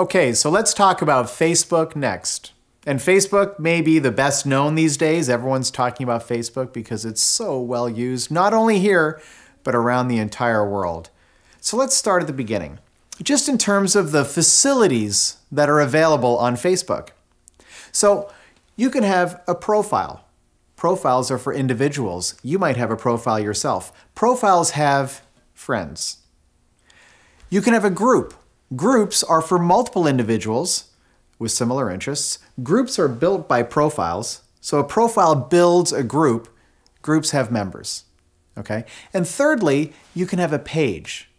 Okay, so let's talk about Facebook next. And Facebook may be the best known these days. Everyone's talking about Facebook because it's so well used, not only here, but around the entire world. So let's start at the beginning, just in terms of the facilities that are available on Facebook. So you can have a profile. Profiles are for individuals. You might have a profile yourself. Profiles have friends. You can have a group. Groups are for multiple individuals with similar interests. Groups are built by profiles. So a profile builds a group. Groups have members. Okay? And thirdly, you can have a page.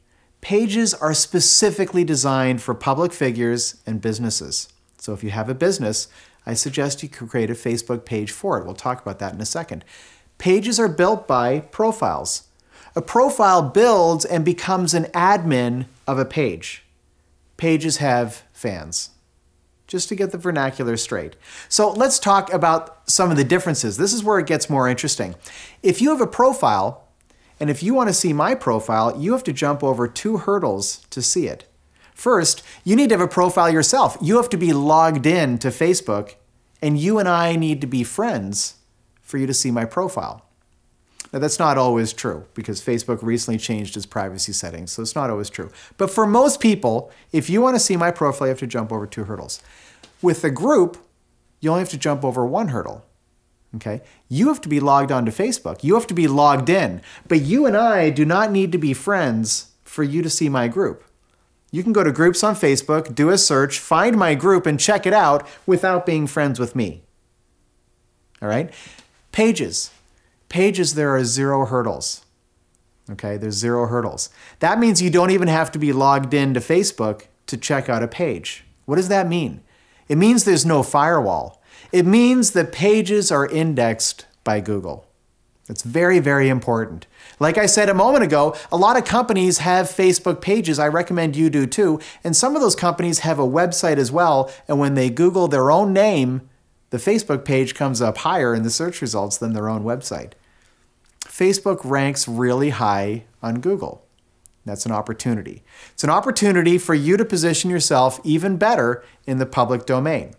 Pages are specifically designed for public figures and businesses. So if you have a business, I suggest you create a Facebook page for it. We'll talk about that in a second. Pages are built by profiles. A profile builds and becomes an admin of a page. Pages have fans, just to get the vernacular straight. So let's talk about some of the differences. This is where it gets more interesting. If you have a profile, and if you want to see my profile, you have to jump over 2 hurdles to see it. First, you need to have a profile yourself. You have to be logged in to Facebook, and you and I need to be friends for you to see my profile. Now, that's not always true because Facebook recently changed its privacy settings, so it's not always true. But for most people, if you want to see my profile, you have to jump over 2 hurdles. With a group, you only have to jump over 1 hurdle. Okay? You have to be logged on to Facebook. You have to be logged in. But you and I do not need to be friends for you to see my group. You can go to groups on Facebook, do a search, find my group, and check it out without being friends with me. All right? Pages. Pages, there are 0 hurdles. Okay, there's 0 hurdles. That means you don't even have to be logged in to Facebook to check out a page. What does that mean? It means there's no firewall. It means that pages are indexed by Google. It's very, very important. Like I said a moment ago, a lot of companies have Facebook pages. I recommend you do too. And some of those companies have a website as well. And when they Google their own name, the Facebook page comes up higher in the search results than their own website. Facebook ranks really high on Google. That's an opportunity. It's an opportunity for you to position yourself even better in the public domain.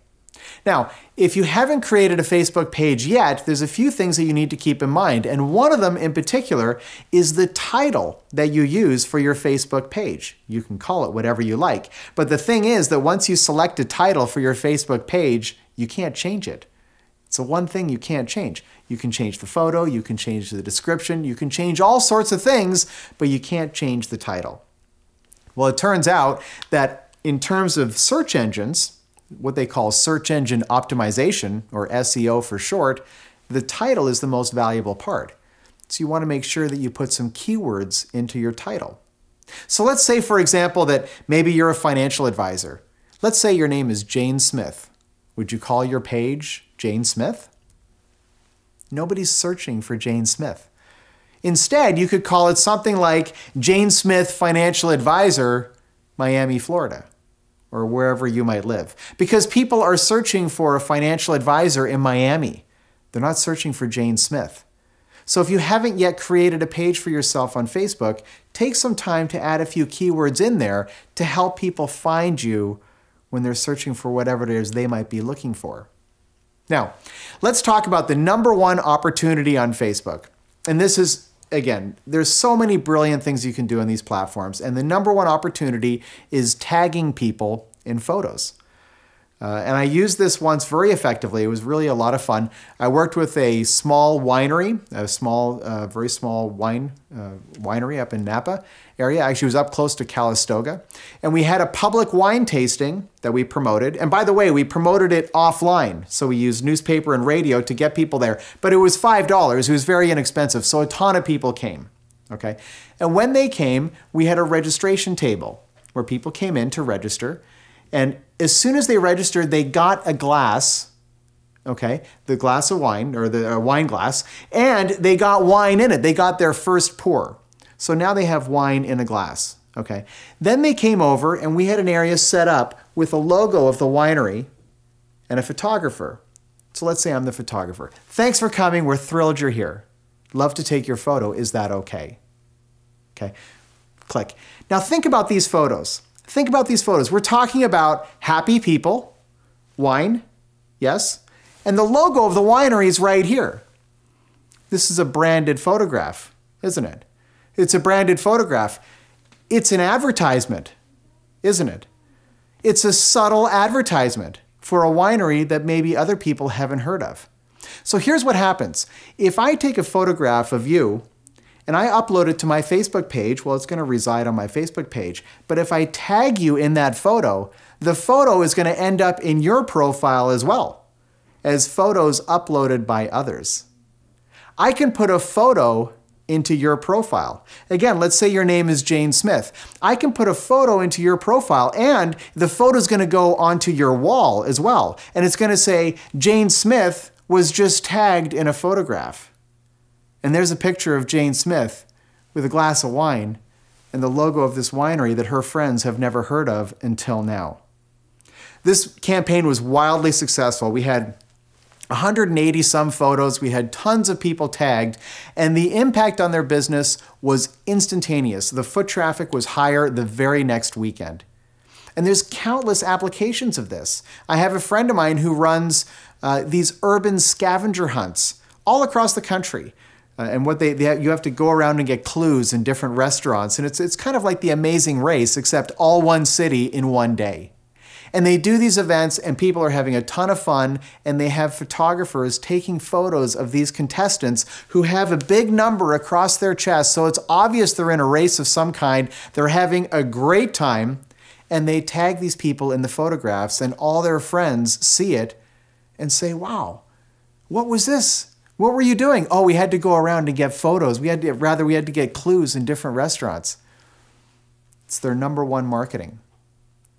Now, if you haven't created a Facebook page yet, there's a few things that you need to keep in mind. And one of them in particular is the title that you use for your Facebook page. You can call it whatever you like. But the thing is that once you select a title for your Facebook page, you can't change it. It's the one thing you can't change. You can change the photo, you can change the description, you can change all sorts of things, but you can't change the title. Well, it turns out that in terms of search engines, what they call search engine optimization, or SEO for short, the title is the most valuable part. So you want to make sure that you put some keywords into your title. So let's say, for example, that maybe you're a financial advisor. Let's say your name is Jane Smith. Would you call your page Jane Smith? Nobody's searching for Jane Smith. Instead, you could call it something like Jane Smith Financial Advisor, Miami, Florida, or wherever you might live. Because people are searching for a financial advisor in Miami. They're not searching for Jane Smith. So if you haven't yet created a page for yourself on Facebook, take some time to add a few keywords in there to help people find you when they're searching for whatever it is they might be looking for. Now, let's talk about the #1 opportunity on Facebook. And this is, again, there's so many brilliant things you can do on these platforms. And the #1 opportunity is tagging people in photos. And I used this once very effectively. It was really a lot of fun. I worked with a small winery, a very small winery up in Napa area. Actually, it was up close to Calistoga. And we had a public wine tasting that we promoted. And by the way, we promoted it offline. So we used newspaper and radio to get people there. But it was $5. It was very inexpensive. So a ton of people came. Okay? And when they came, we had a registration table where people came in to register. And as soon as they registered, they got a glass, okay, the glass of wine, or the wine glass, and they got wine in it. They got their first pour. So now they have wine in a glass, okay. Then they came over and we had an area set up with a logo of the winery and a photographer. So let's say I'm the photographer. Thanks for coming. We're thrilled you're here. Love to take your photo. Is that okay? Okay, click. Now think about these photos. Think about these photos. We're talking about happy people, wine, yes, and the logo of the winery is right here. This is a branded photograph, isn't it? It's a branded photograph. It's an advertisement, isn't it? It's a subtle advertisement for a winery that maybe other people haven't heard of. So here's what happens. If I take a photograph of you and I upload it to my Facebook page, well, it's going to reside on my Facebook page. But if I tag you in that photo, the photo is going to end up in your profile as well as photos uploaded by others. I can put a photo into your profile. Again, let's say your name is Jane Smith. I can put a photo into your profile and the photo is going to go onto your wall as well. And it's going to say, Jane Smith was just tagged in a photograph. And there's a picture of Jane Smith with a glass of wine and the logo of this winery that her friends have never heard of until now. This campaign was wildly successful. We had 180 some photos, we had tons of people tagged, and the impact on their business was instantaneous. The foot traffic was higher the very next weekend. And there's countless applications of this. I have a friend of mine who runs these urban scavenger hunts all across the country. And what you have to go around and get clues in different restaurants. And it's kind of like the Amazing Race, except all one city in one day. And they do these events and people are having a ton of fun, and they have photographers taking photos of these contestants who have a big number across their chest. So it's obvious they're in a race of some kind. They're having a great time, and they tag these people in the photographs, and all their friends see it and say, wow, what was this? What were you doing? Oh, we had to go around and get photos. We had to get clues in different restaurants. It's their #1 marketing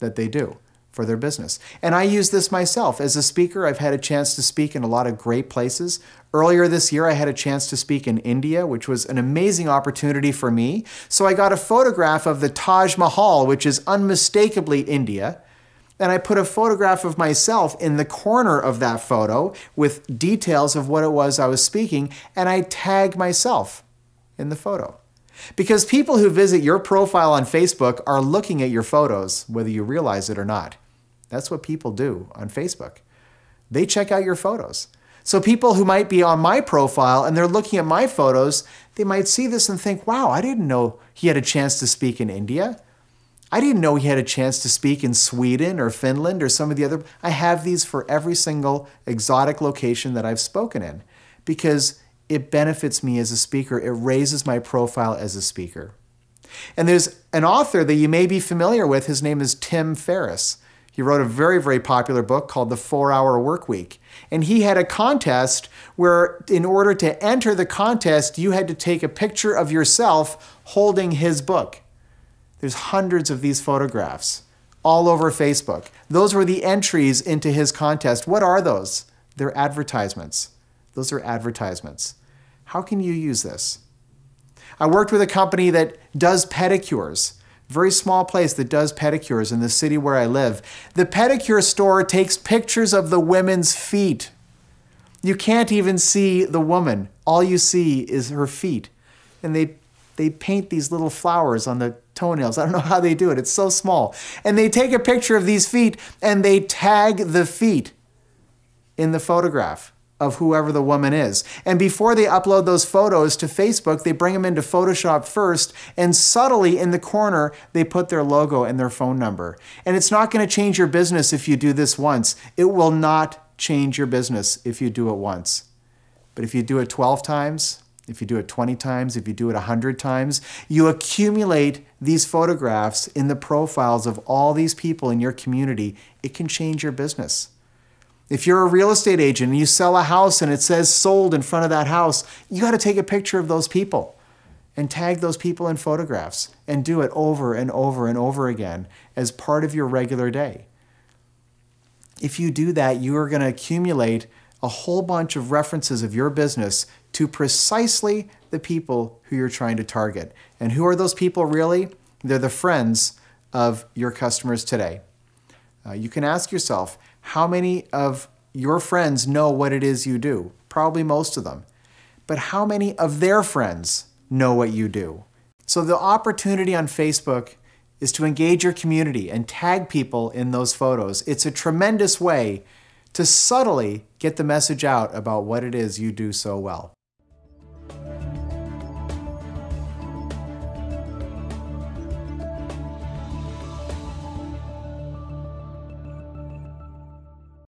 that they do for their business. And I use this myself. As a speaker, I've had a chance to speak in a lot of great places. Earlier this year, I had a chance to speak in India, which was an amazing opportunity for me. So I got a photograph of the Taj Mahal, which is unmistakably India. And I put a photograph of myself in the corner of that photo with details of what it was I was speaking, and I tag myself in the photo. Because people who visit your profile on Facebook are looking at your photos, whether you realize it or not. That's what people do on Facebook. They check out your photos. So people who might be on my profile and they're looking at my photos, they might see this and think, wow, I didn't know he had a chance to speak in India. I didn't know he had a chance to speak in Sweden or Finland or some of the other. I have these for every single exotic location that I've spoken in because it benefits me as a speaker. It raises my profile as a speaker. And there's an author that you may be familiar with. His name is Tim Ferriss. He wrote a very, very popular book called The 4-Hour Workweek. And he had a contest where in order to enter the contest, you had to take a picture of yourself holding his book. There's hundreds of these photographs all over Facebook. Those were the entries into his contest. What are those? They're advertisements. Those are advertisements. How can you use this? I worked with a company that does pedicures. Very small place that does pedicures in the city where I live. The pedicure store takes pictures of the women's feet. You can't even see the woman. All you see is her feet. And they paint these little flowers on the toenails. I don't know how they do it. It's so small. And they take a picture of these feet and they tag the feet in the photograph of whoever the woman is. And before they upload those photos to Facebook, they bring them into Photoshop first, and subtly in the corner, they put their logo and their phone number. And it's not going to change your business if you do this once. It will not change your business if you do it once. But if you do it 12 times, if you do it 20 times, if you do it 100 times, you accumulate these photographs in the profiles of all these people in your community. It can change your business. If you're a real estate agent and you sell a house and it says sold in front of that house, you got to take a picture of those people and tag those people in photographs and do it over and over and over again as part of your regular day. If you do that, you are going to accumulate a whole bunch of references of your business to precisely the people who you're trying to target. And who are those people really? They're the friends of your customers today. You can ask yourself, how many of your friends know what it is you do? Probably most of them. But how many of their friends know what you do? So the opportunity on Facebook is to engage your community and tag people in those photos. It's a tremendous way to subtly get the message out about what it is you do so well.